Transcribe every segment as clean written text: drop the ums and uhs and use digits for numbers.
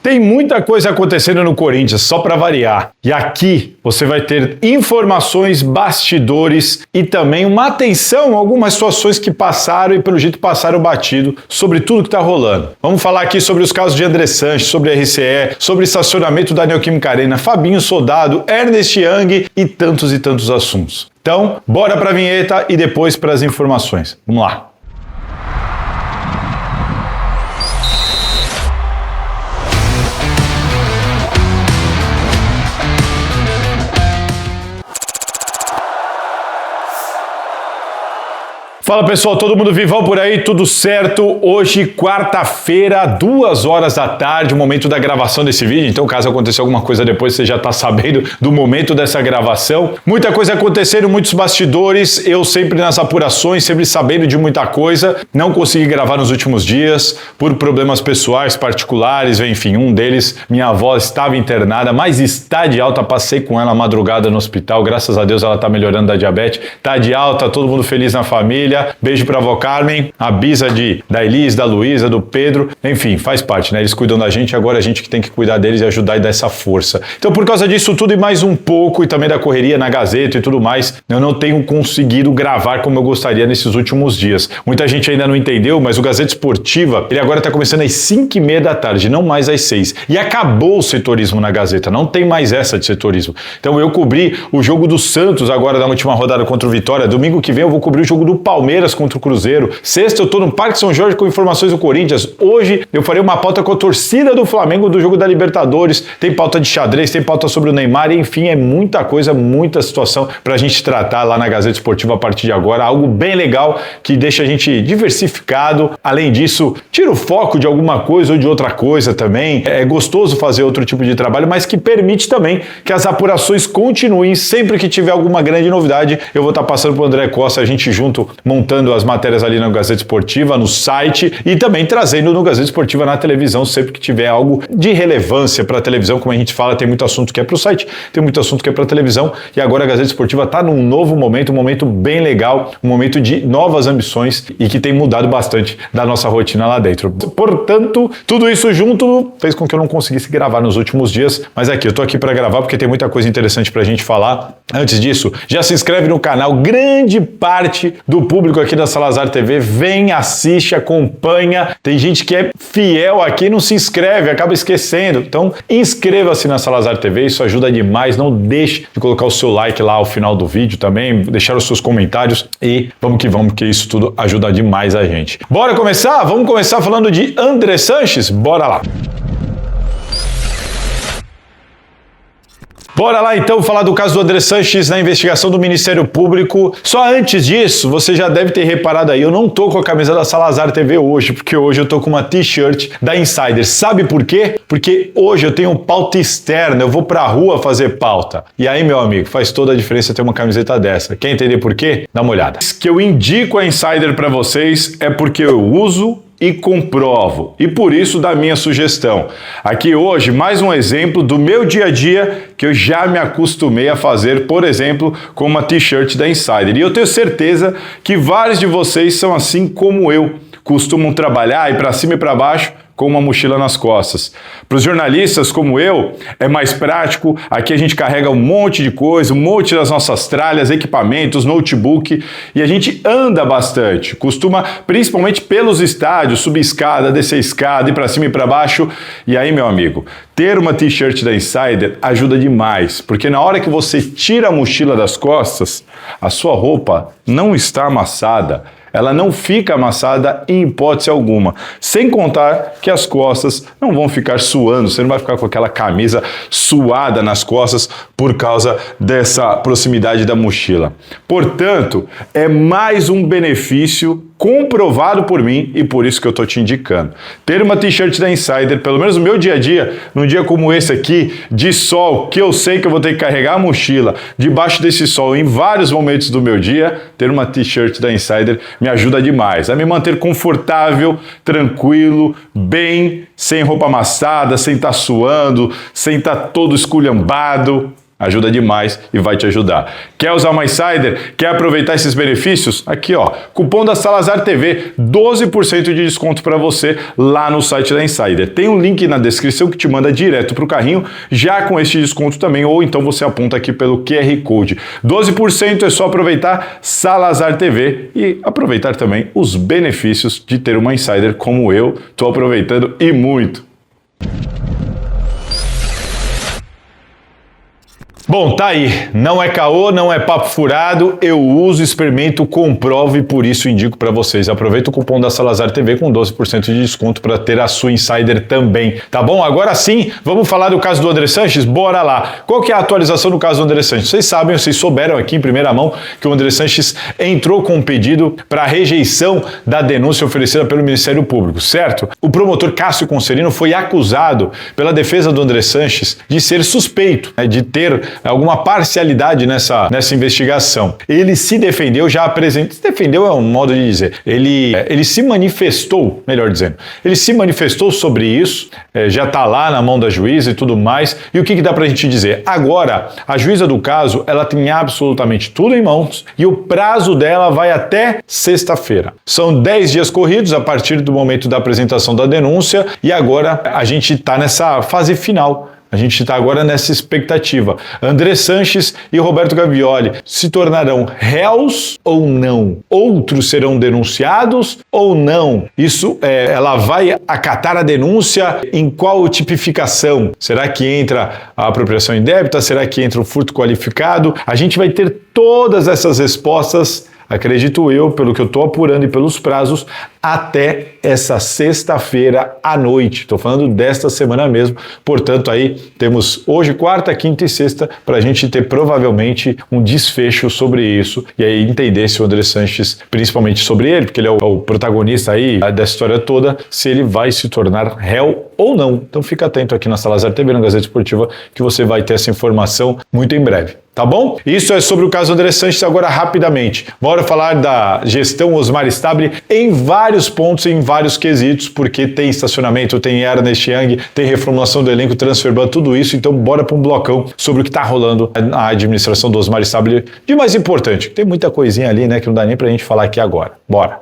Tem muita coisa acontecendo no Corinthians, só para variar. E aqui você vai ter informações, bastidores e também uma atenção a algumas situações que passaram e pelo jeito passaram batido sobre tudo que está rolando. Vamos falar aqui sobre os casos de André Sanches, sobre RCE, sobre estacionamento da Neoquímica Arena, Fabinho Soldado, Ernest Young e tantos assuntos. Então, bora para a vinheta e depois para as informações. Vamos lá. Fala pessoal, todo mundo vivão por aí, tudo certo? Hoje, quarta-feira, 2h da tarde, o momento da gravação desse vídeo. Então, caso aconteça alguma coisa depois, você já tá sabendo do momento dessa gravação. Muita coisa acontecendo, muitos bastidores, eu sempre nas apurações, sempre sabendo de muita coisa. Não consegui gravar nos últimos dias por problemas pessoais, particulares, enfim, um deles, minha avó estava internada, mas está de alta, passei com ela a madrugada no hospital, graças a Deus ela tá melhorando da diabetes, tá de alta, todo mundo feliz na família. Beijo pra avó Carmen, a bisa da Elis, da Luísa, do Pedro, enfim, faz parte, né? Eles cuidam da gente, agora a gente que tem que cuidar deles e ajudar e dar essa força. Então, por causa disso tudo e mais um pouco, e também da correria na Gazeta e tudo mais, eu não tenho conseguido gravar como eu gostaria nesses últimos dias. Muita gente ainda não entendeu, mas o Gazeta Esportiva, ele agora tá começando às 5h30 da tarde, não mais às 6. E acabou o setorismo na Gazeta, não tem mais essa de setorismo. Então, eu cobri o jogo do Santos agora na última rodada contra o Vitória. Domingo que vem eu vou cobrir o jogo do Palmeiras contra o Cruzeiro. Sexta eu tô no Parque São Jorge com informações do Corinthians. Hoje eu farei uma pauta com a torcida do Flamengo do jogo da Libertadores. Tem pauta de xadrez, tem pauta sobre o Neymar, enfim, é muita coisa, muita situação pra gente tratar lá na Gazeta Esportiva a partir de agora. Algo bem legal que deixa a gente diversificado. Além disso, tira o foco de alguma coisa ou de outra coisa também. É gostoso fazer outro tipo de trabalho, mas que permite também que as apurações continuem. Sempre que tiver alguma grande novidade, eu vou estar passando pro André Costa, a gente junto montando as matérias ali na Gazeta Esportiva, no site e também trazendo no Gazeta Esportiva na televisão, sempre que tiver algo de relevância para a televisão, como a gente fala, tem muito assunto que é para o site, tem muito assunto que é para a televisão e agora a Gazeta Esportiva está num novo momento, um momento bem legal, um momento de novas ambições e que tem mudado bastante da nossa rotina lá dentro. Portanto, tudo isso junto fez com que eu não conseguisse gravar nos últimos dias, mas aqui, eu tô aqui para gravar porque tem muita coisa interessante para a gente falar. Antes disso, já se inscreve no canal, grande parte do público aqui da Salazar TV, vem, assiste, acompanha. Tem gente que é fiel aqui e não se inscreve, acaba esquecendo. Então, inscreva-se na Salazar TV, isso ajuda demais. Não deixe de colocar o seu like lá ao final do vídeo também, deixar os seus comentários e vamos que vamos, porque isso tudo ajuda demais a gente. Bora começar? Vamos começar falando de André Sanches? Bora lá! Bora lá então falar do caso do André Sanches na investigação do Ministério Público. Só antes disso, você já deve ter reparado aí, eu não tô com a camisa da Salazar TV hoje, porque hoje eu tô com uma t-shirt da Insider. Sabe por quê? Porque hoje eu tenho pauta externa, eu vou pra rua fazer pauta. E aí, meu amigo, faz toda a diferença ter uma camiseta dessa. Quer entender por quê? Dá uma olhada. O que eu indico a Insider pra vocês é porque eu uso e comprovo, e por isso da minha sugestão. Aqui hoje mais um exemplo do meu dia a dia que eu já me acostumei a fazer, por exemplo, com uma t-shirt da Insider. E eu tenho certeza que vários de vocês são assim como eu, costumam trabalhar e para cima e para baixo com uma mochila nas costas. Para os jornalistas como eu, é mais prático, aqui a gente carrega um monte de coisa, um monte das nossas tralhas, equipamentos, notebook, e a gente anda bastante, costuma, principalmente pelos estádios, subir escada, descer escada, ir para cima e para baixo, e aí, meu amigo, ter uma t-shirt da Insider ajuda demais, porque na hora que você tira a mochila das costas, a sua roupa não está amassada, ela não fica amassada em hipótese alguma. Sem contar que as costas não vão ficar suando, você não vai ficar com aquela camisa suada nas costas por causa dessa proximidade da mochila. Portanto, é mais um benefício comprovado por mim e por isso que eu tô te indicando. Ter uma t-shirt da Insider, pelo menos no meu dia a dia, num dia como esse aqui, de sol, que eu sei que eu vou ter que carregar a mochila debaixo desse sol em vários momentos do meu dia, ter uma t-shirt da Insider me ajuda demais a me manter confortável, tranquilo, bem, sem roupa amassada, sem estar suando, sem estar todo esculhambado. Ajuda demais e vai te ajudar. Quer usar uma Insider? Quer aproveitar esses benefícios? Aqui, ó, cupom da Salazar TV, 12% de desconto para você lá no site da Insider. Tem um link na descrição que te manda direto para o carrinho, já com este desconto também, ou então você aponta aqui pelo QR Code. 12% é só aproveitar Salazar TV e aproveitar também os benefícios de ter uma Insider como eu estou aproveitando e muito. Bom, tá aí. Não é caô, não é papo furado. Eu uso, experimento, comprovo e por isso indico para vocês. Aproveita o cupom da Salazar TV com 12% de desconto para ter a sua Insider também, tá bom? Agora sim, vamos falar do caso do André Sanches? Bora lá. Qual que é a atualização do caso do André Sanches? Vocês sabem, vocês souberam aqui em primeira mão que o André Sanches entrou com um pedido para rejeição da denúncia oferecida pelo Ministério Público, certo? O promotor Cássio Concerino foi acusado pela defesa do André Sanches de ser suspeito, né, de ter alguma parcialidade nessa investigação. Ele se defendeu, já apresentou, se defendeu é um modo de dizer, ele se manifestou, melhor dizendo, ele se manifestou sobre isso, já está lá na mão da juíza e tudo mais, e o que dá pra gente dizer? Agora, a juíza do caso, ela tem absolutamente tudo em mãos e o prazo dela vai até sexta-feira. São 10 dias corridos a partir do momento da apresentação da denúncia e agora a gente está nessa fase final. A gente está agora nessa expectativa. André Sanches e Roberto Gavioli se tornarão réus ou não? Outros serão denunciados ou não? Isso, ela vai acatar a denúncia em qual tipificação? Será que entra a apropriação indébita? Será que entra o furto qualificado? A gente vai ter todas essas respostas, acredito eu, pelo que eu estou apurando e pelos prazos, até essa sexta-feira à noite. Estou falando desta semana mesmo. Portanto, aí temos hoje, quarta, quinta e sexta, para a gente ter provavelmente um desfecho sobre isso e aí entender se o André Sanches, principalmente sobre ele, porque ele é o protagonista aí dessa história toda, se ele vai se tornar réu ou não. Então fica atento aqui na Salazar TV, na Gazeta Esportiva, que você vai ter essa informação muito em breve. Tá bom? Isso é sobre o caso André Sanches. Agora rapidamente. Bora falar da gestão Osmar Stabile em vários pontos, em vários quesitos, porque tem estacionamento, tem Ernest Young, tem reformulação do elenco, transfer ban, tudo isso. Então bora para um blocão sobre o que tá rolando na administração do Osmar Stabile. De mais importante, tem muita coisinha ali, né, que não dá nem pra gente falar aqui agora. Bora!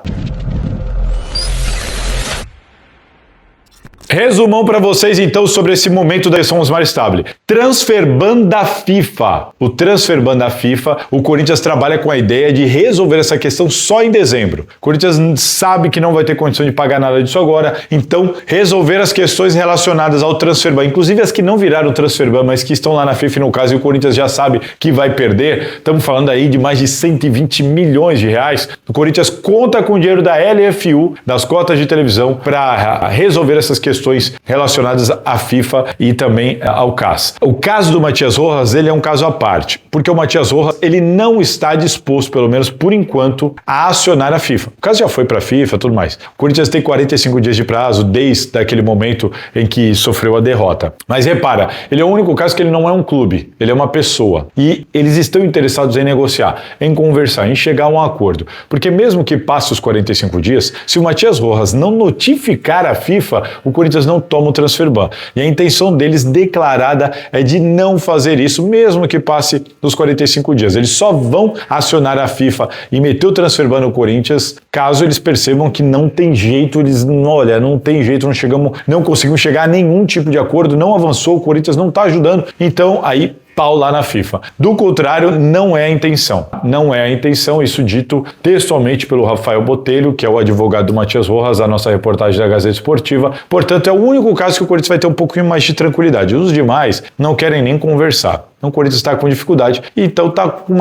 Resumão para vocês então sobre esse momento da gestão Osmar Stabile. Transfer ban da FIFA. O transfer ban da FIFA, o Corinthians trabalha com a ideia de resolver essa questão só em dezembro. O Corinthians sabe que não vai ter condição de pagar nada disso agora, então resolver as questões relacionadas ao transfer ban, inclusive as que não viraram transfer ban, mas que estão lá na FIFA no caso, e o Corinthians já sabe que vai perder. Estamos falando aí de mais de 120 milhões de reais. O Corinthians conta com o dinheiro da LFU, das cotas de televisão, para resolver essas questões relacionadas à FIFA e também ao CAS. O caso do Matias Rojas, ele é um caso à parte, porque o Matias Rojas, ele não está disposto, pelo menos por enquanto, a acionar a FIFA. O caso já foi para a FIFA, tudo mais. O Corinthians tem 45 dias de prazo desde aquele momento em que sofreu a derrota. Mas repara, ele é o único caso que ele não é um clube, ele é uma pessoa. E eles estão interessados em negociar, em conversar, em chegar a um acordo. Porque mesmo que passe os 45 dias, se o Matias Rojas não notificar a FIFA, o Corinthians não toma o transfer ban. E a intenção deles declarada é de não fazer isso, mesmo que passe dos 45 dias. Eles só vão acionar a FIFA e meter o transfer ban no Corinthians caso eles percebam que não tem jeito, não tem jeito, não conseguimos chegar a nenhum tipo de acordo, não avançou, o Corinthians não está ajudando, então aí pau lá na FIFA. Do contrário, não é a intenção. Não é a intenção, isso dito textualmente pelo Rafael Botelho, que é o advogado do Matias Rojas, a nossa reportagem da Gazeta Esportiva. Portanto, é o único caso que o Corinthians vai ter um pouquinho mais de tranquilidade. Os demais não querem nem conversar. Então o Corinthians está com dificuldade, então está com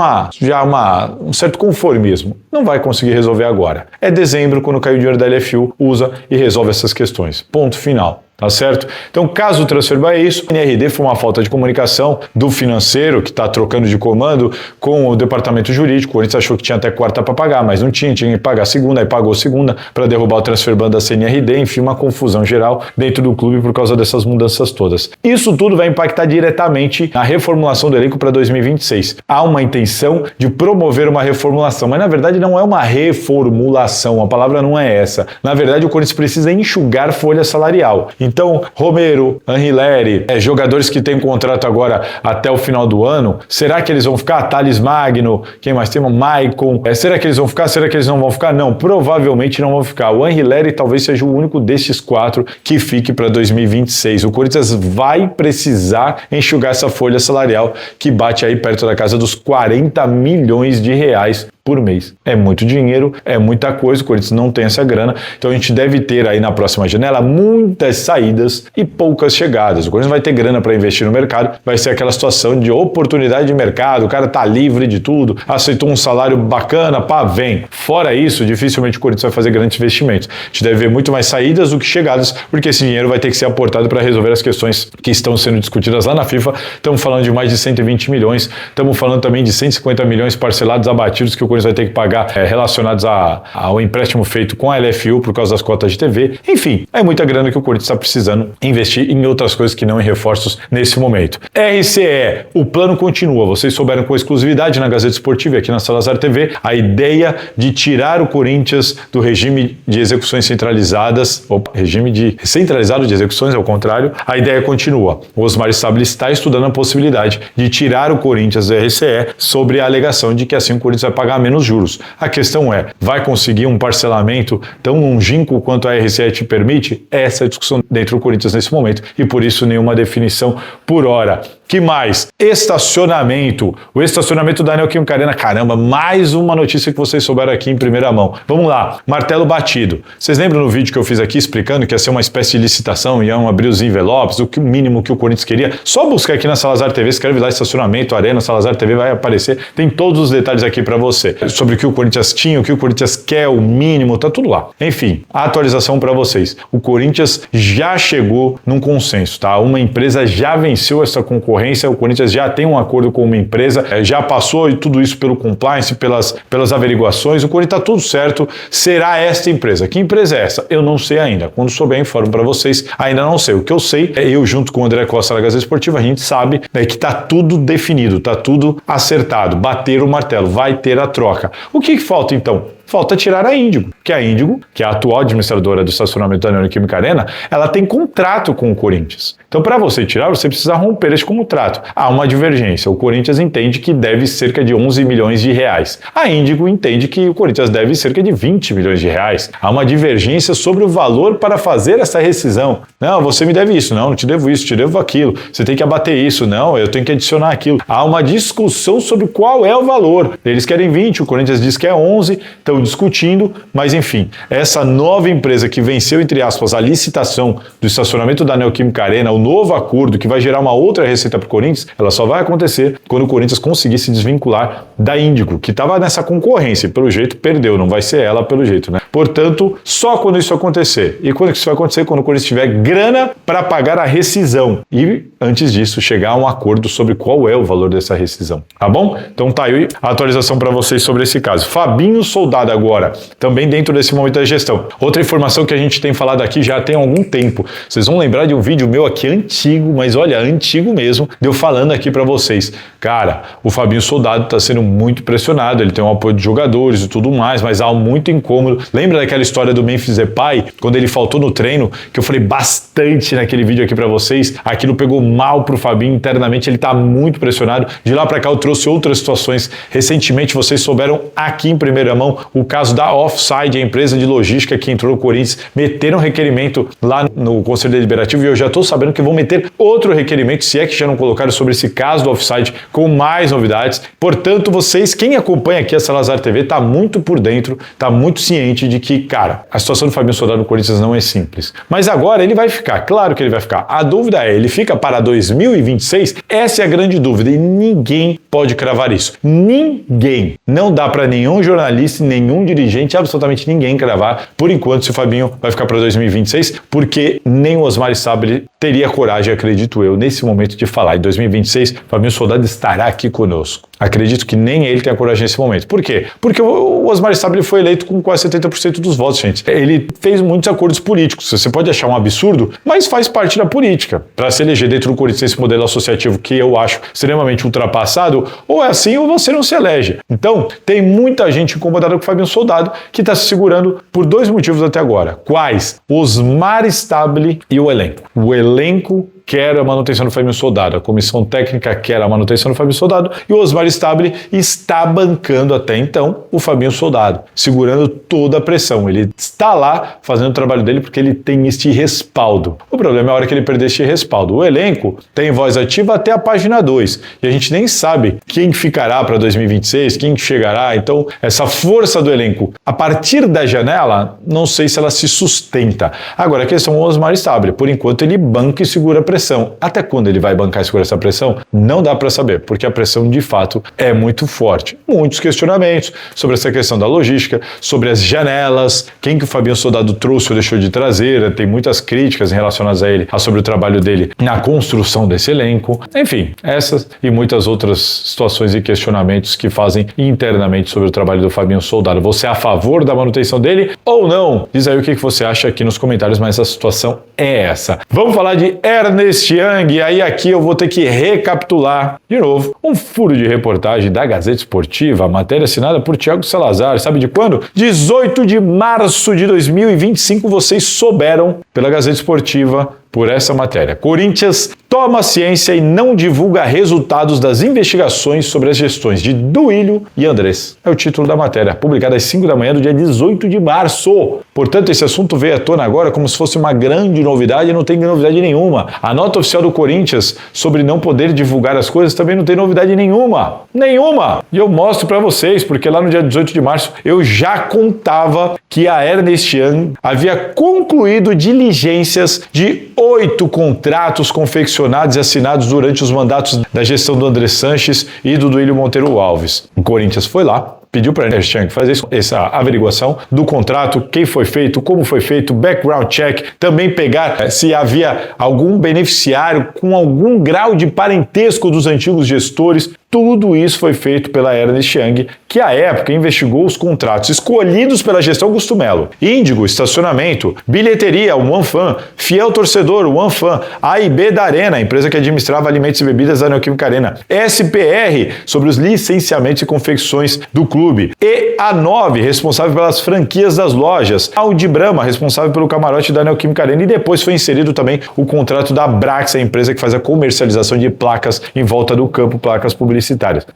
um certo conformismo. Não vai conseguir resolver agora. É dezembro, quando cai o dinheiro da LFU, usa e resolve essas questões. Ponto final. Tá certo? Então, caso o transfer ban é isso, o NRD foi uma falta de comunicação do financeiro, que está trocando de comando com o departamento jurídico. O Corinthians achou que tinha até quarta para pagar, mas não tinha que pagar segunda, aí pagou segunda para derrubar o transfer ban da CNRD, enfim, uma confusão geral dentro do clube por causa dessas mudanças todas. Isso tudo vai impactar diretamente na reformulação do elenco para 2026. Há uma intenção de promover uma reformulação, mas na verdade não é uma reformulação, a palavra não é essa. Na verdade, o Corinthians precisa enxugar folha salarial. Então, Romero, Anrileri, jogadores que têm contrato agora até o final do ano, será que eles vão ficar? Thales Magno, quem mais tem? Maicon. Será que eles vão ficar? Será que eles não vão ficar? Não, provavelmente não vão ficar. O Anrileri talvez seja o único destes 4 que fique para 2026. O Corinthians vai precisar enxugar essa folha salarial que bate aí perto da casa dos 40 milhões de reais por mês. É muito dinheiro, é muita coisa, o Corinthians não tem essa grana, então a gente deve ter aí na próxima janela muitas saídas e poucas chegadas. O Corinthians vai ter grana para investir no mercado, vai ser aquela situação de oportunidade de mercado, o cara tá livre de tudo, aceitou um salário bacana, pá, vem. Fora isso, dificilmente o Corinthians vai fazer grandes investimentos. A gente deve ver muito mais saídas do que chegadas, porque esse dinheiro vai ter que ser aportado para resolver as questões que estão sendo discutidas lá na FIFA. Estamos falando de mais de 120 milhões, estamos falando também de 150 milhões parcelados abatidos que o Corinthians vai ter que pagar relacionados ao empréstimo feito com a LFU por causa das cotas de TV. Enfim, é muita grana que o Corinthians está precisando investir em outras coisas que não em reforços nesse momento. RCE, o plano continua. Vocês souberam com exclusividade na Gazeta Esportiva e aqui na Salazar TV a ideia de tirar o Corinthians do regime de execuções centralizadas, regime centralizado de execuções, ao contrário. A ideia continua. O Osmar Stabile está estudando a possibilidade de tirar o Corinthians do RCE sobre a alegação de que assim o Corinthians vai pagar menos juros. A questão é, vai conseguir um parcelamento tão longínquo quanto a RCE te permite? Essa é a discussão dentro do Corinthians nesse momento e por isso nenhuma definição por hora. Que mais? Estacionamento. O estacionamento da Neoquímica Arena. Caramba, mais uma notícia que vocês souberam aqui em primeira mão. Vamos lá. Martelo batido. Vocês lembram no vídeo que eu fiz aqui explicando que ia ser uma espécie de licitação, iam abrir os envelopes, o mínimo que o Corinthians queria? Só buscar aqui na Salazar TV, escreve lá estacionamento, Arena, Salazar TV, vai aparecer. Tem todos os detalhes aqui para você. Sobre o que o Corinthians tinha, o que o Corinthians quer, o mínimo, tá tudo lá. Enfim, a atualização para vocês. O Corinthians já chegou num consenso, tá? Uma empresa já venceu essa concorrência, o Corinthians já tem um acordo com uma empresa, já passou e tudo isso pelo compliance, pelas averiguações, o Corinthians tá tudo certo, será esta empresa. Que empresa é essa? Eu não sei ainda. Quando souber, informo para vocês, ainda não sei. O que eu sei, eu junto com o André Costa da Gazeta Esportiva, a gente sabe que tá tudo definido, tá tudo acertado, bater o martelo, vai ter a troca. O que falta então? Falta tirar a Índigo, que é a atual administradora do estacionamento da Neoquímica Arena, ela tem contrato com o Corinthians. Então, para você tirar, você precisa romper esse contrato. Há uma divergência. O Corinthians entende que deve cerca de 11 milhões de reais. A Índigo entende que o Corinthians deve cerca de 20 milhões de reais. Há uma divergência sobre o valor para fazer essa rescisão. Não, você me deve isso. Não te devo isso, te devo aquilo. Você tem que abater isso. Não, eu tenho que adicionar aquilo. Há uma discussão sobre qual é o valor. Eles querem 20, o Corinthians diz que é 11, estão discutindo, mas enfim, essa nova empresa que venceu, entre aspas, a licitação do estacionamento da Neoquímica Arena, o novo acordo que vai gerar uma outra receita para o Corinthians, ela só vai acontecer quando o Corinthians conseguir se desvincular da Índigo, que estava nessa concorrência e pelo jeito perdeu, não vai ser ela pelo jeito, né? Portanto, só quando isso acontecer. E quando isso vai acontecer? Quando o Corinthians tiver grana para pagar a rescisão. E antes disso, chegar a um acordo sobre qual é o valor dessa rescisão. Tá bom? Então tá aí a atualização para vocês sobre esse caso. Fabinho Soldado agora, também dentro desse momento da gestão. Outra informação que a gente tem falado aqui já tem algum tempo. Vocês vão lembrar de um vídeo meu aqui antigo, mas olha, antigo mesmo, de eu falando aqui para vocês. Cara, o Fabinho Soldado tá sendo muito pressionado, ele tem um apoio de jogadores e tudo mais, mas há muito incômodo. Lembra daquela história do Memphis Depay, quando ele faltou no treino, que eu falei bastante naquele vídeo aqui para vocês? Aquilo pegou mal pro Fabinho internamente, ele tá muito pressionado. De lá para cá eu trouxe outras situações. Recentemente vocês souberam aqui em primeira mão o caso da Offside, a empresa de logística que entrou no Corinthians, meteram um requerimento lá no Conselho Deliberativo e eu já estou sabendo que vão meter outro requerimento, se é que já não colocaram, sobre esse caso do Offside, com mais novidades. Portanto, vocês, quem acompanha aqui a Salazar TV, está muito por dentro, está muito ciente de que, cara, a situação do Fabinho Soldado no Corinthians não é simples. Mas agora ele vai ficar, claro que ele vai ficar. A dúvida é, ele fica para 2026? Essa é a grande dúvida e ninguém pode cravar isso. Ninguém. Não dá para nenhum jornalista, nenhum dirigente, absolutamente ninguém cravar, por enquanto, se o Fabinho vai ficar para 2026, porque nem o Osmar Stabile teria coragem, acredito eu, nesse momento de falar. Em 2026, Fabinho Soldado estará aqui conosco. Acredito que nem ele tenha coragem nesse momento. Por quê? Porque o Osmar Stabile foi eleito com quase 70% dos votos, gente. Ele fez muitos acordos políticos. Você pode achar um absurdo, mas faz parte da política. Para se eleger dentro do Corinthians esse modelo associativo que eu acho extremamente ultrapassado, ou é assim ou você não se elege. Então, tem muita gente incomodada com o Fabinho Soldado que está se segurando por dois motivos até agora. Quais? Osmar Stabile e o elenco. O elenco quer a manutenção do Fabinho Soldado, a comissão técnica quer a manutenção do Fabinho Soldado e o Osmar Stabile está bancando até então o Fabinho Soldado, segurando toda a pressão. Ele está lá fazendo o trabalho dele porque ele tem este respaldo. O problema é a hora que ele perder este respaldo. O elenco tem voz ativa até a página 2 e a gente nem sabe quem ficará para 2026, quem chegará. Então, essa força do elenco, a partir da janela, não sei se ela se sustenta. Agora, a questão é o Osmar Stabile. Por enquanto, ele banca e segura a pressão. Até quando ele vai bancar e segurar essa pressão? Não dá para saber, porque a pressão de fato é muito forte. Muitos questionamentos sobre essa questão da logística, sobre as janelas, quem que o Fabinho Soldado trouxe ou deixou de trazer, tem muitas críticas relacionadas a ele, sobre o trabalho dele na construção desse elenco. Enfim, essas e muitas outras situações e questionamentos que fazem internamente sobre o trabalho do Fabinho Soldado. Você é a favor da manutenção dele ou não? Diz aí o que você acha aqui nos comentários, mas a situação é essa. Vamos falar de Ernest Young, e aí aqui eu vou ter que recapitular de novo um furo de reportagem da Gazeta Esportiva, matéria assinada por Thiago Salazar, sabe de quando? 18 de março de 2025, vocês souberam pela Gazeta Esportiva por essa matéria. Corinthians toma ciência e não divulga resultados das investigações sobre as gestões de Duílio e Andrés. É o título da matéria, publicada às 5 da manhã do dia 18 de março. Portanto, esse assunto veio à tona agora como se fosse uma grande novidade e não tem novidade nenhuma. A nota oficial do Corinthians sobre não poder divulgar as coisas também não tem novidade nenhuma. Nenhuma! E eu mostro para vocês, porque lá no dia 18 de março eu já contava que a Ernest Young havia concluído diligências de 8 contratos confeccionados e assinados durante os mandatos da gestão do André Sanches e do Duílio Monteiro Alves. O Corinthians foi lá, pediu para a Ernest Young fazer essa averiguação do contrato, quem foi feito, como foi feito, background check, também pegar se havia algum beneficiário com algum grau de parentesco dos antigos gestores. Tudo isso foi feito pela Ernest Young, que à época investigou os contratos escolhidos pela gestão Augusto Melo. Índigo, estacionamento, bilheteria, o OneFan, Fiel Torcedor, o OneFan, A e B da Arena, a empresa que administrava alimentos e bebidas da Neoquímica Arena, SPR, sobre os licenciamentos e confecções do clube, e a 9, responsável pelas franquias das lojas, Audi Brahma, responsável pelo camarote da Neoquímica Arena, e depois foi inserido também o contrato da Brax, a empresa que faz a comercialização de placas em volta do campo, placas publicitárias.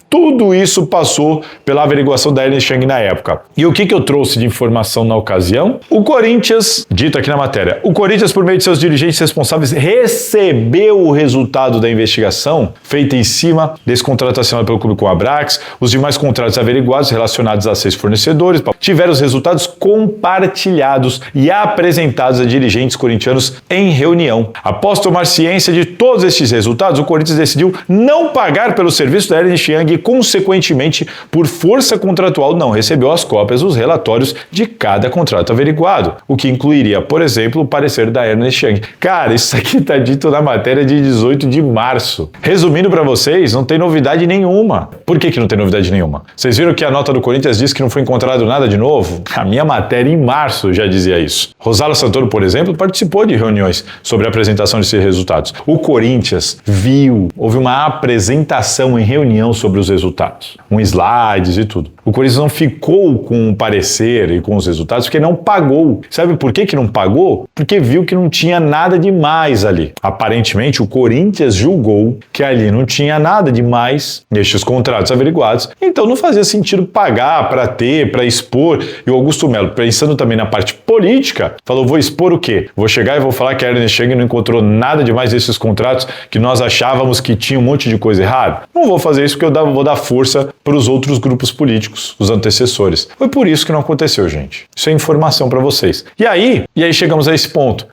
Tudo isso passou pela averiguação da Ernest Young na época. E o que eu trouxe de informação na ocasião? O Corinthians, dito aqui na matéria, o Corinthians, por meio de seus dirigentes responsáveis, recebeu o resultado da investigação feita em cima desse contrato assinado pelo clube com a Brax. Os demais contratos averiguados relacionados a 6 fornecedores tiveram os resultados compartilhados e apresentados a dirigentes corintianos em reunião. Após tomar ciência de todos estes resultados, o Corinthians decidiu não pagar pelo serviço da Ernest Young e, consequentemente, por força contratual, não recebeu as cópias dos relatórios de cada contrato averiguado, o que incluiria, por exemplo, o parecer da Ernest Young. Cara, isso aqui está dito na matéria de 18 de março. Resumindo para vocês, não tem novidade nenhuma. Por que não tem novidade nenhuma? Vocês viram que a nota do Corinthians diz que não foi encontrado nada de novo? A minha matéria em março já dizia isso. Rosala Santoro, por exemplo, participou de reuniões sobre a apresentação desses resultados. O Corinthians viu, houve uma apresentação em reunião sobre os resultados, com slides e tudo. O Corinthians não ficou com o parecer e com os resultados porque não pagou. Sabe por que não pagou? Porque viu que não tinha nada demais ali. Aparentemente, o Corinthians julgou que ali não tinha nada demais nestes contratos averiguados, então não fazia sentido pagar para ter, para expor. E o Augusto Melo, pensando também na parte política, falou, vou expor o quê? Vou chegar e vou falar que a Ernest Young não encontrou nada demais nesses contratos que nós achávamos que tinha um monte de coisa errada? Não vou fazer isso porque eu vou dar força para os outros grupos políticos, os antecessores. Foi por isso que não aconteceu, gente. Isso é informação para vocês. E aí chegamos a esse ponto.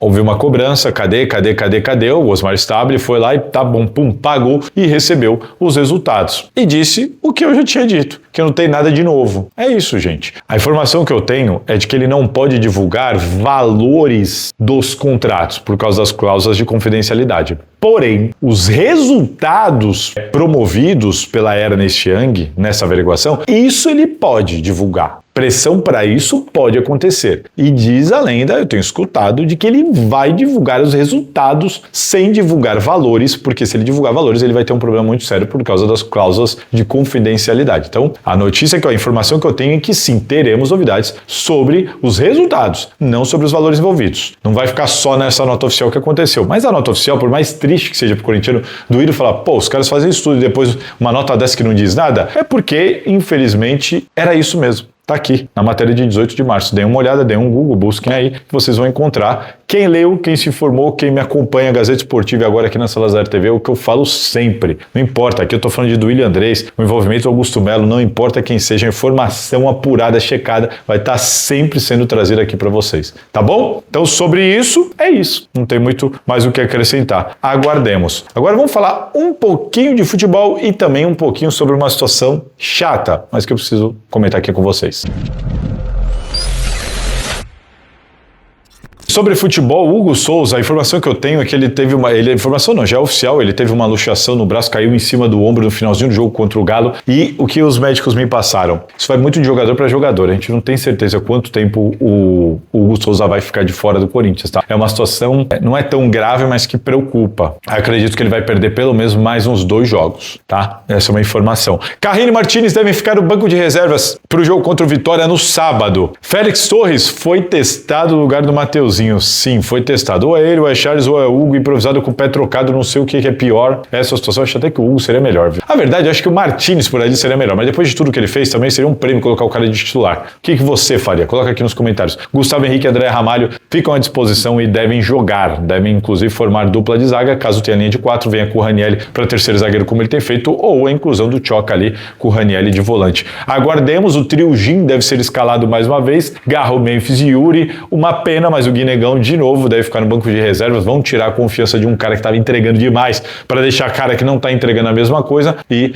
houve uma cobrança, cadê? O Osmar Stabile foi lá e tá bom, pum, pagou e recebeu os resultados. E disse o que eu já tinha dito, que não tem nada de novo. É isso, gente. A informação que eu tenho é de que ele não pode divulgar valores dos contratos por causa das cláusulas de confidencialidade. Porém, os resultados promovidos pela Ernst Young nessa averiguação, isso ele pode divulgar. Pressão para isso pode acontecer. E diz a lenda, eu tenho escutado, de que ele vai divulgar os resultados sem divulgar valores, porque se ele divulgar valores, ele vai ter um problema muito sério por causa das cláusulas de confidencialidade. Então, a notícia, a informação que eu tenho é que sim, teremos novidades sobre os resultados, não sobre os valores envolvidos. Não vai ficar só nessa nota oficial que aconteceu. Mas a nota oficial, por mais triste que seja para o corintiano, doído falar, pô, os caras fazem isso tudo e depois uma nota dessa que não diz nada, é porque, infelizmente, era isso mesmo. Tá aqui, na matéria de 18 de março. Deem uma olhada, deem um Google, busquem aí, que vocês vão encontrar. Quem leu, quem se informou, quem me acompanha a Gazeta Esportiva e agora aqui na Salazar TV, é o que eu falo sempre. Não importa, aqui eu tô falando de Duílio Andrés, o envolvimento do Augusto Melo, não importa quem seja, a informação apurada, checada, vai estar sempre sendo trazida aqui para vocês. Tá bom? Então, sobre isso, é isso. Não tem muito mais o que acrescentar. Aguardemos. Agora vamos falar um pouquinho de futebol e também um pouquinho sobre uma situação chata, mas que eu preciso comentar aqui com vocês. Sobre futebol, Hugo Souza, a informação que eu tenho é que ele teve informação não, já é oficial, ele teve uma luxação no braço, caiu em cima do ombro no finalzinho do jogo contra o Galo, e o que os médicos me passaram? Isso vai muito de jogador para jogador, a gente não tem certeza quanto tempo o Hugo Souza vai ficar de fora do Corinthians, tá? É uma situação, não é tão grave, mas que preocupa. Acredito que ele vai perder pelo menos mais uns 2 jogos, tá? Essa é uma informação. Carrinho e Martínez devem ficar no banco de reservas para o jogo contra o Vitória no sábado. Félix Torres foi testado no lugar do Mateuzinho. Sim, foi testado. Ou é ele, ou é Charles, ou é o Hugo, improvisado com o pé trocado, não sei o que é pior. Essa situação, eu acho até que o Hugo seria melhor. Viu? A verdade, eu acho que o Martínez por ali seria melhor, mas depois de tudo que ele fez, também seria um prêmio colocar o cara de titular. O que você faria? Coloca aqui nos comentários. Gustavo Henrique e André Ramalho ficam à disposição e devem jogar. Devem, inclusive, formar dupla de zaga, caso tenha linha de 4, venha com o Ranieri para terceiro zagueiro, como ele tem feito, ou a inclusão do Tchoca ali com o Ranieri de volante. Aguardemos, o trio Gin deve ser escalado mais uma vez, Garro, Memphis e Yuri. Uma pena, mas o Guinegão de novo deve ficar no banco de reservas, vão tirar a confiança de um cara que estava entregando demais para deixar cara que não está entregando a mesma coisa, e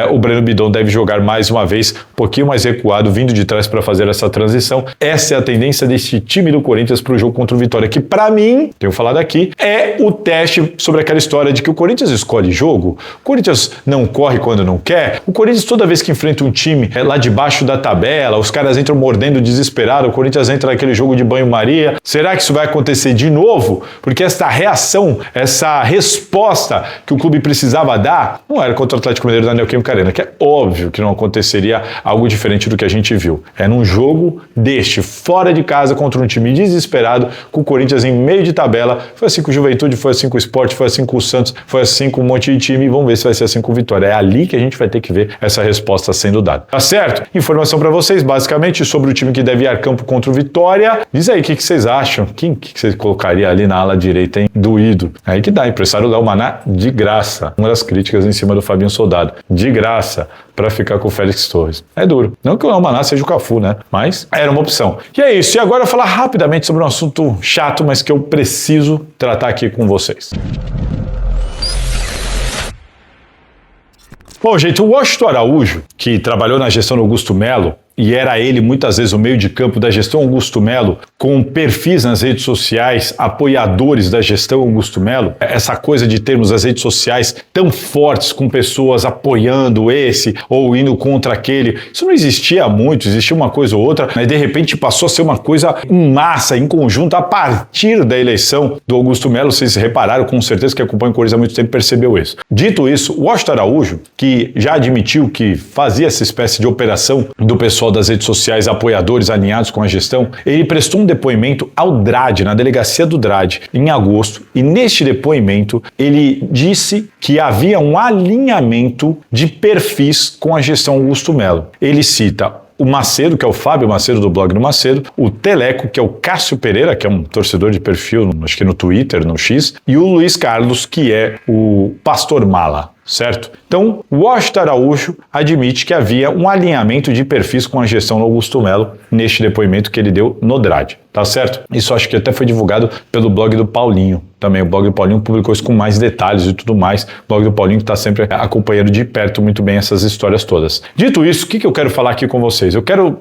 o Breno Bidon deve jogar mais uma vez, um pouquinho mais recuado, vindo de trás para fazer essa transição. Essa é a tendência desse time do Corinthians para o jogo contra o Vitória, que para mim, tenho falado aqui, é o teste sobre aquela história de que o Corinthians escolhe jogo, o Corinthians não corre quando não quer, o Corinthians toda vez que enfrenta um time lá debaixo da tabela, os caras entram mordendo desesperado, o Corinthians entra naquele jogo de banho-maria. Será que isso vai acontecer de novo? Porque essa reação, essa resposta que o clube precisava dar, não era contra o Atlético Mineiro da Neoquímica Arena, que é óbvio que não aconteceria algo diferente do que a gente viu. É num jogo deste, fora de casa, contra um time desesperado, com o Corinthians em meio de tabela. Foi assim com o Juventude, foi assim com o Sport, foi assim com o Santos, foi assim com um monte de time. Vamos ver se vai ser assim com o Vitória. É ali que a gente vai ter que ver essa resposta sendo dada. Tá certo? Informação para vocês, basicamente, sobre o time que deve ir a campo contra o Vitória. Diz aí o que vocês acham. Quem que você colocaria ali na ala direita, hein? Doído. Aí que dá, emprestaram o Léo Maná de graça. Uma das críticas em cima do Fabinho Soldado. De graça, para ficar com o Félix Torres. É duro. Não que o Léo Maná seja o Cafu, né? Mas era uma opção. E é isso. E agora eu vou falar rapidamente sobre um assunto chato, mas que eu preciso tratar aqui com vocês. Bom, gente, o Washington Araújo, que trabalhou na gestão do Augusto Melo, e era ele muitas vezes o meio de campo da gestão Augusto Melo, com perfis nas redes sociais, apoiadores da gestão Augusto Melo, essa coisa de termos as redes sociais tão fortes, com pessoas apoiando esse ou indo contra aquele, isso não existia muito, existia uma coisa ou outra, mas de repente passou a ser uma coisa em massa, em conjunto, a partir da eleição do Augusto Melo. Vocês repararam, com certeza que acompanham o Corinthians há muito tempo, percebeu isso. Dito isso, o Washington Araújo, que já admitiu que fazia essa espécie de operação do pessoal das redes sociais, apoiadores alinhados com a gestão, ele prestou um depoimento ao DRAD, na delegacia do DRAD, em agosto, e neste depoimento ele disse que havia um alinhamento de perfis com a gestão Augusto Melo. Ele cita o Macedo, que é o Fábio Macedo do blog do Macedo, o Teleco, que é o Cássio Pereira, que é um torcedor de perfil, acho que no Twitter, no X, e o Luiz Carlos, que é o Pastor Mala. Certo? Então, o Washington Araújo admite que havia um alinhamento de perfis com a gestão do Augusto Melo neste depoimento que ele deu no DRAD, tá certo? Isso acho que até foi divulgado pelo blog do Paulinho também. O blog do Paulinho publicou isso com mais detalhes e tudo mais. O blog do Paulinho que está sempre acompanhando de perto muito bem essas histórias todas. Dito isso, o que eu quero falar aqui com vocês? Eu quero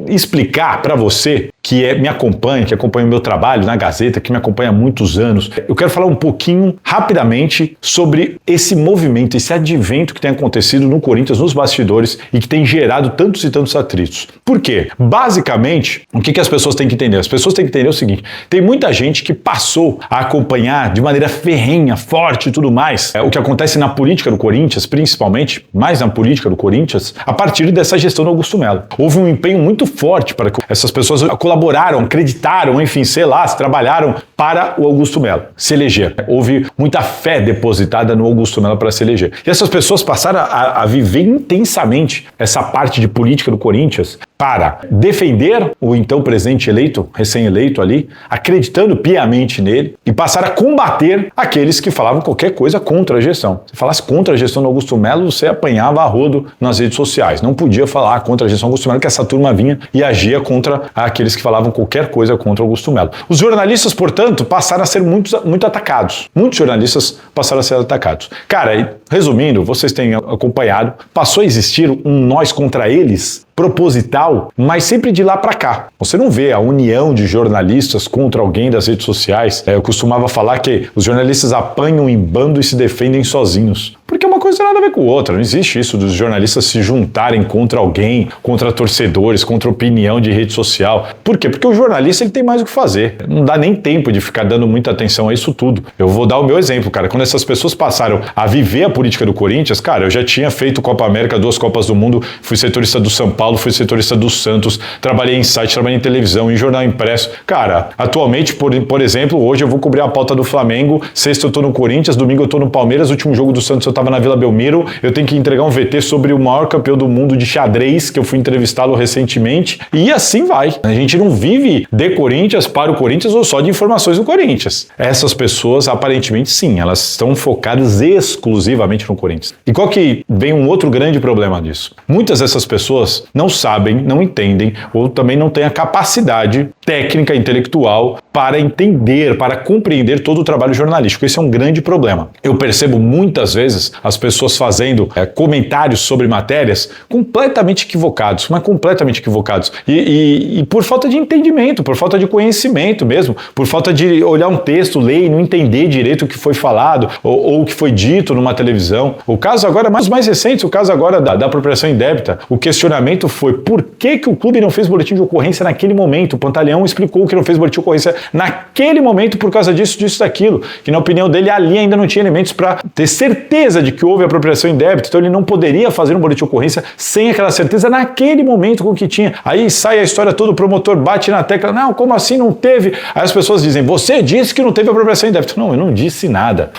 explicar para você que me acompanha, que acompanha o meu trabalho na Gazeta, que me acompanha há muitos anos. Eu quero falar um pouquinho, rapidamente, sobre esse movimento, esse advento que tem acontecido no Corinthians, nos bastidores, e que tem gerado tantos e tantos atritos. Por quê? Basicamente, o que as pessoas têm que entender? As pessoas têm que entender o seguinte: tem muita gente que passou a acompanhar de maneira ferrenha, forte e tudo mais, o que acontece na política do Corinthians, principalmente, mais na política do Corinthians, a partir dessa gestão do Augusto Melo. Houve um empenho muito forte para que essas pessoas colaboraram, acreditaram, enfim, sei lá, trabalharam para o Augusto Melo se eleger. Houve muita fé depositada no Augusto Melo para se eleger. E essas pessoas passaram a viver intensamente essa parte de política do Corinthians para defender o então presidente eleito, recém-eleito ali, acreditando piamente nele, e passar a combater aqueles que falavam qualquer coisa contra a gestão. Se falasse contra a gestão do Augusto Melo, você apanhava a rodo nas redes sociais. Não podia falar contra a gestão do Augusto Melo, que essa turma vinha e agia contra aqueles que falavam qualquer coisa contra o Augusto Melo. Os jornalistas, portanto, passaram a ser muito atacados. Muitos jornalistas passaram a ser atacados. Cara, resumindo, vocês têm acompanhado, passou a existir um nós contra eles proposital, mas sempre de lá para cá. Você não vê a união de jornalistas contra alguém das redes sociais. Eu costumava falar que os jornalistas apanham em bando e se defendem sozinhos. Porque uma coisa tem nada a ver com outra. Não existe isso dos jornalistas se juntarem contra alguém, contra torcedores, contra opinião de rede social. Por quê? Porque o jornalista ele tem mais o que fazer. Não dá nem tempo de ficar dando muita atenção a isso tudo. Eu vou dar o meu exemplo, cara. Quando essas pessoas passaram a viver a política do Corinthians, cara, eu já tinha feito Copa América, 2 Copas do Mundo, fui setorista do São Paulo, fui setorista do Santos, trabalhei em site, trabalhei em televisão, em jornal impresso. Cara, atualmente, por exemplo, hoje eu vou cobrir a pauta do Flamengo, sexta eu tô no Corinthians, domingo eu tô no Palmeiras, último jogo do Santos eu tava na Vila Belmiro, eu tenho que entregar um VT sobre o maior campeão do mundo de xadrez, que eu fui entrevistá-lo recentemente, e assim vai. A gente não vive de Corinthians para o Corinthians ou só de informações do Corinthians. Essas pessoas, aparentemente, sim, elas estão focadas exclusivamente no Corinthians. E qual que vem um outro grande problema disso? Muitas dessas pessoas não sabem, não entendem, ou também não têm a capacidade técnica, intelectual, para entender, para compreender todo o trabalho jornalístico. Esse é um grande problema. Eu percebo muitas vezes as pessoas fazendo comentários sobre matérias completamente equivocados, mas completamente equivocados. E por falta de entendimento, por falta de conhecimento mesmo, por falta de olhar um texto, ler e não entender direito o que foi falado ou o que foi dito numa televisão. O caso agora, mais recente, o caso agora da apropriação indébita, o questionamento foi por que o clube não fez boletim de ocorrência naquele momento. O Pantaleão explicou que não fez boletim de ocorrência naquele momento por causa disso, daquilo, que na opinião dele ali ainda não tinha elementos para ter certeza de que houve apropriação indébita, então ele não poderia fazer um boletim de ocorrência sem aquela certeza naquele momento com o que tinha. Aí sai a história toda, o promotor bate na tecla, não, como assim não teve? Aí as pessoas dizem, você disse que não teve apropriação indébita. Não, eu não disse nada,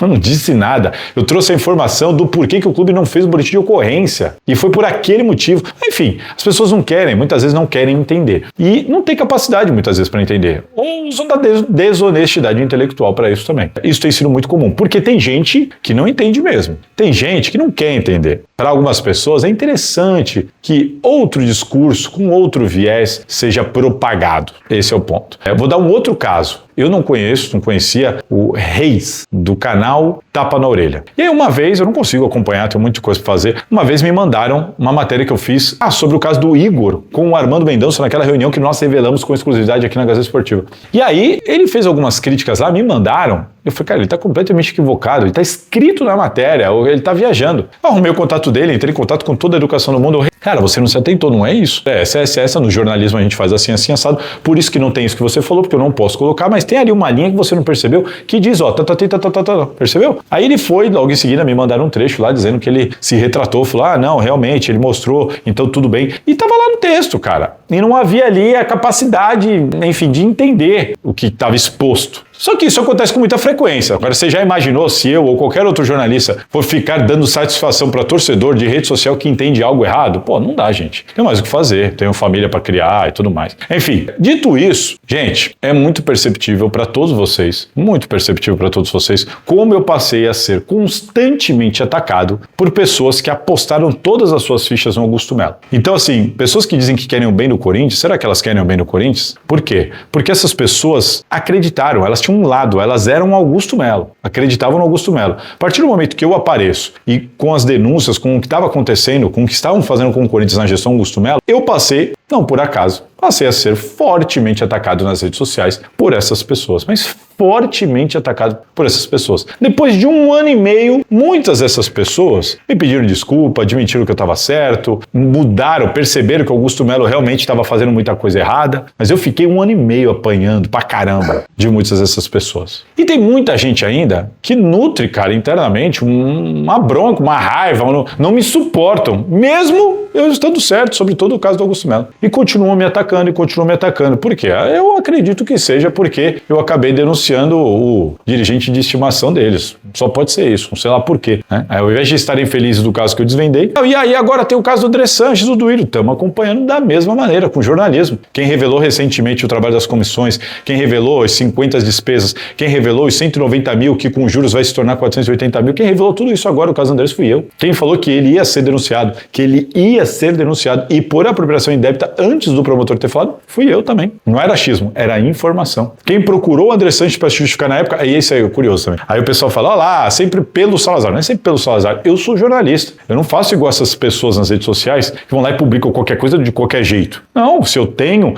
eu trouxe a informação do porquê que o clube não fez o boletim de ocorrência, e foi por aquele motivo. Enfim, as pessoas não querem, muitas vezes não querem entender, e não tem capacidade muitas vezes para entender, ou usam da desonestidade intelectual para isso também. Isso tem sido muito comum, porque tem gente que não entende mesmo, tem gente que não quer entender. Para algumas pessoas é interessante que outro discurso com outro viés seja propagado. Esse é o ponto. Eu vou dar um outro caso. Eu não conhecia o Reis, do canal Tapa na Orelha. E aí uma vez, eu não consigo acompanhar, tenho muita coisa para fazer, uma vez me mandaram uma matéria que eu fiz sobre o caso do Igor com o Armando Mendonça naquela reunião que nós revelamos com exclusividade aqui na Gazeta Esportiva. E aí ele fez algumas críticas lá, me mandaram. Eu falei, cara, ele tá completamente equivocado, ele tá escrito na matéria, ou ele tá viajando. Eu arrumei o contato dele, entrei em contato com toda a educação do mundo. Cara, você não se atentou, não é isso? Essa no jornalismo a gente faz assim, assado, por isso que não tem isso que você falou, porque eu não posso colocar, mas tem ali uma linha que você não percebeu, que diz, ó, percebeu? Aí ele foi, logo em seguida me mandaram um trecho lá, dizendo que ele se retratou, falou, não, realmente, ele mostrou, então tudo bem. E tava lá no texto, cara. E não havia ali a capacidade, enfim, de entender o que estava exposto. Só que isso acontece com muita frequência. Agora, você já imaginou se eu ou qualquer outro jornalista for ficar dando satisfação para torcedor de rede social que entende algo errado? Pô, não dá, gente. Tem mais o que fazer, tenho família para criar e tudo mais. Enfim, dito isso, gente, é muito perceptível para todos vocês, muito perceptível para todos vocês, como eu passei a ser constantemente atacado por pessoas que apostaram todas as suas fichas no Augusto Melo. Então, assim, pessoas que dizem que querem o bem do Corinthians, será que elas querem o bem do Corinthians? Por quê? Porque essas pessoas acreditaram, elas tinham um lado, elas eram Augusto Melo, acreditavam no Augusto Melo. A partir do momento que eu apareço e com as denúncias, com o que estava acontecendo, com o que estavam fazendo com o Corinthians na gestão Augusto Melo, eu passei, não por acaso, passei a ser fortemente atacado nas redes sociais por essas pessoas, mas fortemente atacado por essas pessoas. Depois de 1 ano e meio, muitas dessas pessoas me pediram desculpa, admitiram que eu estava certo, mudaram, perceberam que o Augusto Melo realmente estava fazendo muita coisa errada, mas eu fiquei 1 ano e meio apanhando pra caramba de muitas dessas pessoas. E tem muita gente ainda que nutre, cara, internamente uma bronca, uma raiva, não me suportam, mesmo eu estando certo sobre todo o caso do Augusto Melo. E continuam me atacando. Por quê? Eu acredito que seja porque eu acabei denunciando o dirigente de estimação deles. Só pode ser isso, não sei lá por quê, né? Ao invés de estarem felizes do caso que eu desvendei, e aí agora tem o caso do André Sanches, do Duílio, estamos acompanhando da mesma maneira, com jornalismo. Quem revelou recentemente o trabalho das comissões, quem revelou as 50 despesas, quem revelou os 190 mil, que com juros vai se tornar 480 mil, quem revelou tudo isso agora, o caso do Andrés, fui eu. Quem falou que ele ia ser denunciado, e por apropriação indébita antes do promotor ter falado, fui eu também. Não era achismo, era informação. Quem procurou o André Sanches para justificar na época, aí esse aí é curioso também. Aí o pessoal fala, olha lá, sempre pelo Salazar. Não é sempre pelo Salazar, eu sou jornalista. Eu não faço igual essas pessoas nas redes sociais que vão lá e publicam qualquer coisa de qualquer jeito. Não, se eu tenho,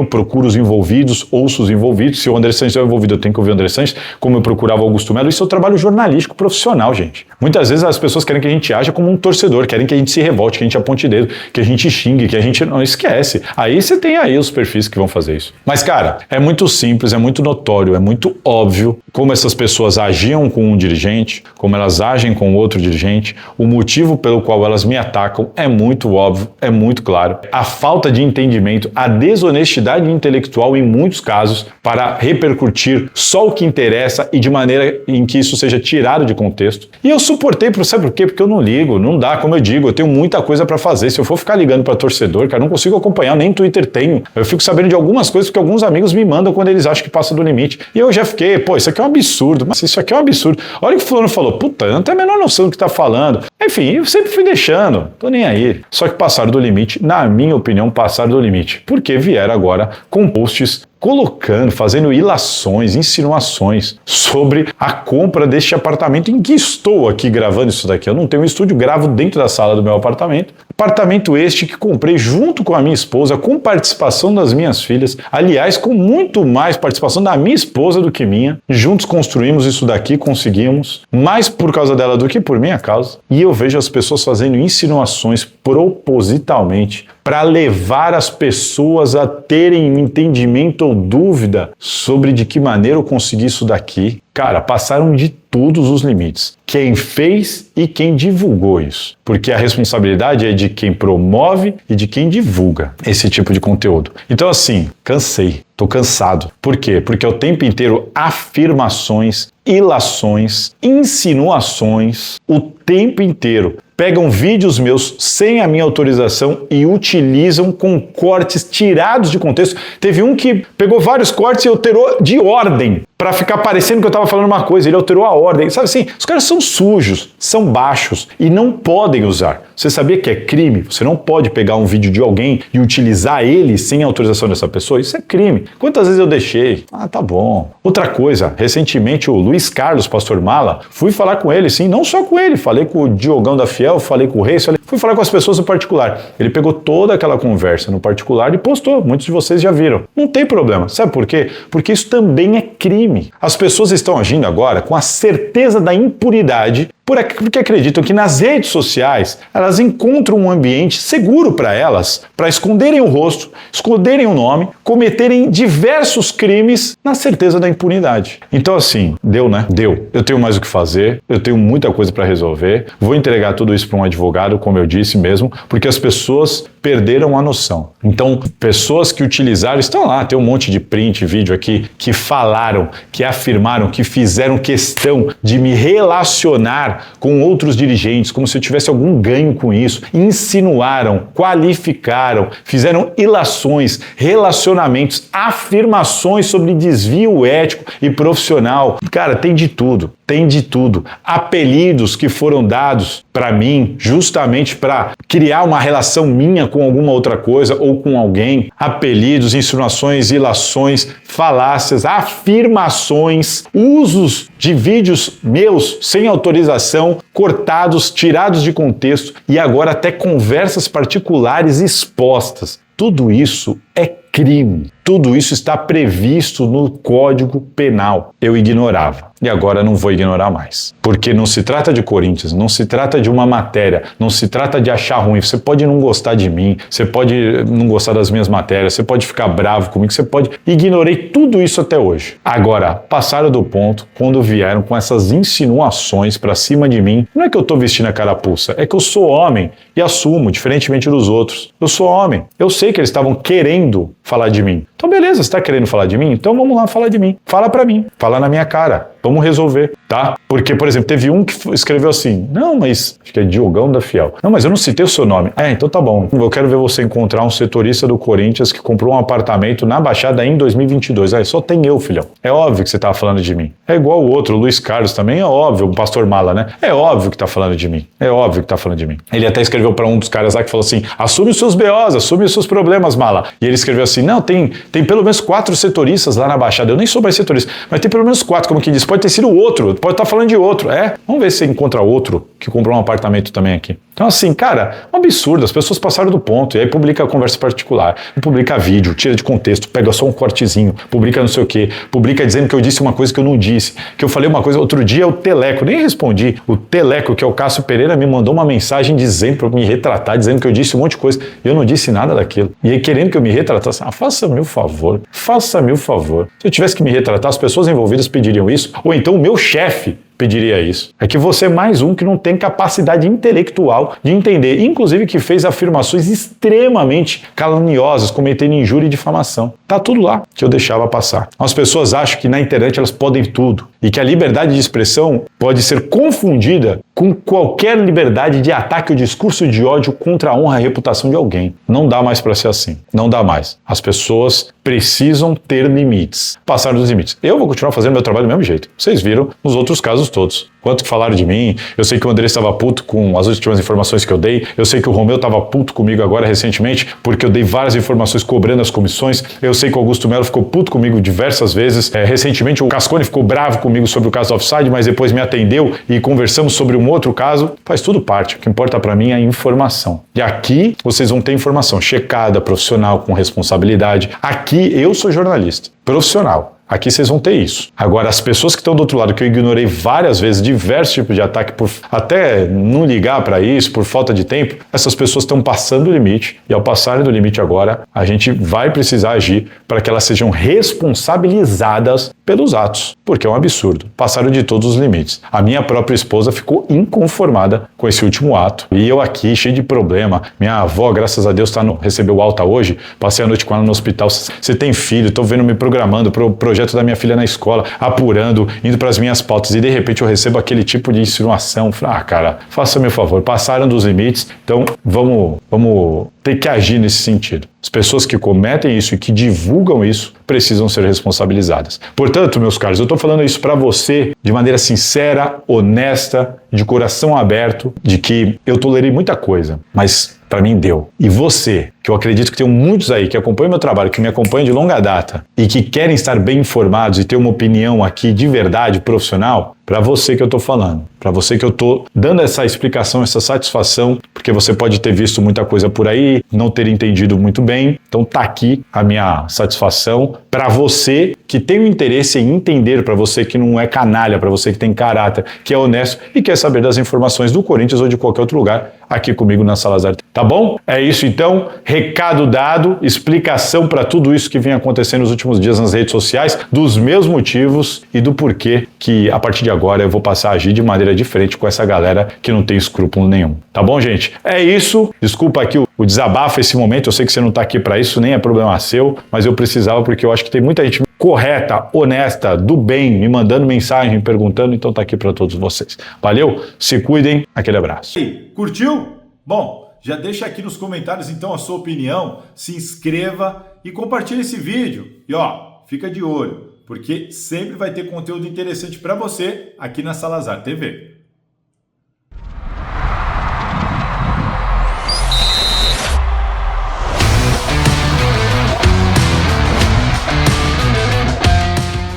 procuro os envolvidos, ouço os envolvidos. Se o André Sanches é envolvido, eu tenho que ouvir o André Sanches, como eu procurava o Augusto Melo. Isso é o trabalho jornalístico profissional, gente. Muitas vezes as pessoas querem que a gente haja como um torcedor, querem que a gente se revolte, que a gente aponte dedo, que a gente xingue, que a gente não esquece. Aí você tem aí os perfis que vão fazer isso. Mas, cara, é muito simples, é muito notório, é muito óbvio como essas pessoas agiam com um dirigente, como elas agem com outro dirigente, o motivo pelo qual elas me atacam é muito óbvio, é muito claro. A falta de entendimento, a desonestidade intelectual em muitos casos para repercutir só o que interessa e de maneira em que isso seja tirado de contexto. E eu suportei, sabe por quê? Porque eu não ligo, não dá, como eu digo, eu tenho muita coisa para fazer. Se eu for ficar ligando para torcedor, cara, eu não consigo acompanhar, nem Twitter tenho. Eu fico sabendo de algumas coisas porque alguns amigos me mandam quando eles acham que passa do limite. E eu já fiquei, pô, isso aqui é um absurdo, mas isso aqui é um absurdo. Olha o que o fulano falou, puta, eu não tenho a menor noção do que tá falando. Enfim, eu sempre fui deixando, tô nem aí. Só que passaram do limite, na minha opinião, passaram do limite. Porque vieram agora com posts colocando, fazendo ilações, insinuações sobre a compra deste apartamento em que estou aqui gravando isso daqui. Eu não tenho um estúdio, gravo dentro da sala do meu apartamento. Apartamento este que comprei junto com a minha esposa, com participação das minhas filhas. Aliás, com muito mais participação da minha esposa do que minha. Juntos construímos isso daqui, conseguimos. Mais por causa dela do que por minha causa. E eu vejo as pessoas fazendo insinuações propositalmente para levar as pessoas a terem um entendimento ou dúvida sobre de que maneira eu consegui isso daqui. Cara, passaram de todos os limites. Quem fez e quem divulgou isso. Porque a responsabilidade é de quem promove e de quem divulga esse tipo de conteúdo. Então, assim, cansei. Tô cansado. Por quê? Porque é o tempo inteiro afirmações, ilações, insinuações, o tempo inteiro. Pegam vídeos meus sem a minha autorização e utilizam com cortes tirados de contexto. Teve um que pegou vários cortes e alterou de ordem para ficar parecendo que eu estava falando uma coisa. Ele alterou a ordem. Sabe assim, os caras são sujos, são baixos e não podem usar. Você sabia que é crime? Você não pode pegar um vídeo de alguém e utilizar ele sem a autorização dessa pessoa? Isso é crime. Quantas vezes eu deixei? Ah, tá bom. Outra coisa, recentemente o Luiz Carlos, pastor Mala, fui falar com ele, sim, não só com ele, falei com o Diogão da Fiel, falei com o Reis, fui falar com as pessoas no particular. Ele pegou toda aquela conversa no particular e postou. Muitos de vocês já viram. Não tem problema. Sabe por quê? Porque isso também é crime. As pessoas estão agindo agora com a certeza da impunidade porque acreditam que nas redes sociais elas encontram um ambiente seguro para elas, para esconderem o rosto, esconderem o nome, cometerem diversos crimes na certeza da impunidade. Então assim, deu, né? Deu. Eu tenho mais o que fazer, eu tenho muita coisa para resolver, vou entregar tudo isso para um advogado, como eu disse mesmo, porque as pessoas perderam a noção. Então, pessoas que utilizaram, estão lá, tem um monte de print, vídeo aqui, que falaram, que afirmaram, que fizeram questão de me relacionar com outros dirigentes, como se eu tivesse algum ganho com isso, insinuaram, qualificaram, fizeram ilações, relacionamentos, afirmações sobre desvio ético e profissional. Cara, tem de tudo. Tem de tudo. Apelidos que foram dados para mim justamente para criar uma relação minha com alguma outra coisa ou com alguém. Apelidos, insinuações, ilações, falácias, afirmações, usos de vídeos meus sem autorização, cortados, tirados de contexto e agora até conversas particulares expostas. Tudo isso é crime. Tudo isso está previsto no Código Penal. Eu ignorava. E agora não vou ignorar mais. Porque não se trata de Corinthians, não se trata de uma matéria, não se trata de achar ruim. Você pode não gostar de mim, você pode não gostar das minhas matérias, você pode ficar bravo comigo, você pode... Ignorei tudo isso até hoje. Agora, passaram do ponto quando vieram com essas insinuações pra cima de mim. Não é que eu tô vestindo a carapuça, é que eu sou homem e assumo, diferentemente dos outros. Eu sou homem. Eu sei que eles estavam querendo falar de mim. Então beleza, você tá querendo falar de mim? Então vamos lá falar de mim. Fala pra mim, fala na minha cara. Vamos resolver, tá? Porque, por exemplo, teve um que escreveu assim, não, mas... Acho que é Diogão da Fiel. Não, mas eu não citei o seu nome. Então tá bom. Eu quero ver você encontrar um setorista do Corinthians que comprou um apartamento na Baixada em 2022. Só tem eu, filhão. É óbvio que você tava falando de mim. É igual o outro, o Luiz Carlos também, é óbvio, o Pastor Mala, né? É óbvio que tá falando de mim. É óbvio que tá falando de mim. Ele até escreveu pra um dos caras lá que falou assim, assume os seus BOs, assume os seus problemas, Mala. E ele escreveu assim, não, tem pelo menos 4 setoristas lá na Baixada. Eu nem sou mais setorista, mas tem pelo menos 4, como que diz. Pode ter sido outro, pode estar falando de outro. Vamos ver se você encontra outro que comprou um apartamento também aqui. Então assim, cara, um absurdo, as pessoas passaram do ponto, e aí publica a conversa particular, publica vídeo, tira de contexto, pega só um cortezinho, publica não sei o quê, publica dizendo que eu disse uma coisa que eu não disse, que eu falei uma coisa, outro dia o Teleco, nem respondi, o Teleco, que é o Cássio Pereira, me mandou uma mensagem dizendo para me retratar, dizendo que eu disse um monte de coisa, e eu não disse nada daquilo, e aí querendo que eu me retratasse, faça-me o favor, faça-me o favor, se eu tivesse que me retratar, as pessoas envolvidas pediriam isso, ou então o meu chefe pediria isso. É que você é mais um que não tem capacidade intelectual de entender, inclusive que fez afirmações extremamente caluniosas, cometendo injúria e difamação. Tá tudo lá que eu deixava passar. As pessoas acham que na internet elas podem tudo e que a liberdade de expressão pode ser confundida com qualquer liberdade de ataque ou discurso de ódio contra a honra e a reputação de alguém. Não dá mais para ser assim. Não dá mais. As pessoas precisam ter limites. Passar dos limites. Eu vou continuar fazendo meu trabalho do mesmo jeito. Vocês viram nos outros casos todos. Quanto que falaram de mim, eu sei que o André estava puto com as últimas informações que eu dei, eu sei que o Romeu estava puto comigo agora recentemente, porque eu dei várias informações cobrando as comissões, eu sei que o Augusto Melo ficou puto comigo diversas vezes, recentemente o Cascone ficou bravo comigo sobre o caso do offside, mas depois me atendeu e conversamos sobre um outro caso, faz tudo parte, o que importa para mim é a informação. E aqui vocês vão ter informação checada, profissional, com responsabilidade. Aqui eu sou jornalista, profissional. Aqui vocês vão ter isso. Agora, as pessoas que estão do outro lado, que eu ignorei várias vezes, diversos tipos de ataque, por até não ligar para isso, por falta de tempo, essas pessoas estão passando o limite, e ao passarem do limite agora, a gente vai precisar agir para que elas sejam responsabilizadas pelos atos, porque é um absurdo. Passaram de todos os limites. A minha própria esposa ficou inconformada com esse último ato, e eu aqui, cheio de problema. Minha avó, graças a Deus, recebeu alta hoje, passei a noite com ela no hospital. Você tem filho, estou vendo me programando para o projeto da minha filha na escola, apurando, indo para as minhas pautas, e de repente eu recebo aquele tipo de insinuação. Cara, faça-me o favor, passaram dos limites, então vamos ter que agir nesse sentido. As pessoas que cometem isso e que divulgam isso precisam ser responsabilizadas. Portanto, meus caros, eu estou falando isso para você de maneira sincera, honesta, de coração aberto, de que eu tolerei muita coisa, mas para mim deu. E você, que eu acredito que tem muitos aí que acompanham meu trabalho, que me acompanham de longa data e que querem estar bem informados e ter uma opinião aqui de verdade profissional, para você que eu estou falando, para você que eu estou dando essa explicação, essa satisfação, porque você pode ter visto muita coisa por aí, não ter entendido muito bem, então tá aqui a minha satisfação para você que tem o interesse em entender, para você que não é canalha, para você que tem caráter, que é honesto e quer saber das informações do Corinthians ou de qualquer outro lugar, aqui comigo na Salazar. Tá bom? É isso então, recado dado, explicação para tudo isso que vem acontecendo nos últimos dias nas redes sociais, dos meus motivos e do porquê que a partir de agora eu vou passar a agir de maneira diferente com essa galera que não tem escrúpulo nenhum. Tá bom, gente? É isso. Desculpa aqui o desabafo esse momento, eu sei que você não tá aqui para isso, nem é problema seu, mas eu precisava porque eu acho que tem muita gente correta, honesta, do bem, me mandando mensagem, perguntando, então tá aqui para todos vocês. Valeu? Se cuidem. Aquele abraço. Curtiu? Bom, já deixa aqui nos comentários então a sua opinião, se inscreva e compartilhe esse vídeo. E ó, fica de olho, porque sempre vai ter conteúdo interessante para você aqui na Salazar TV.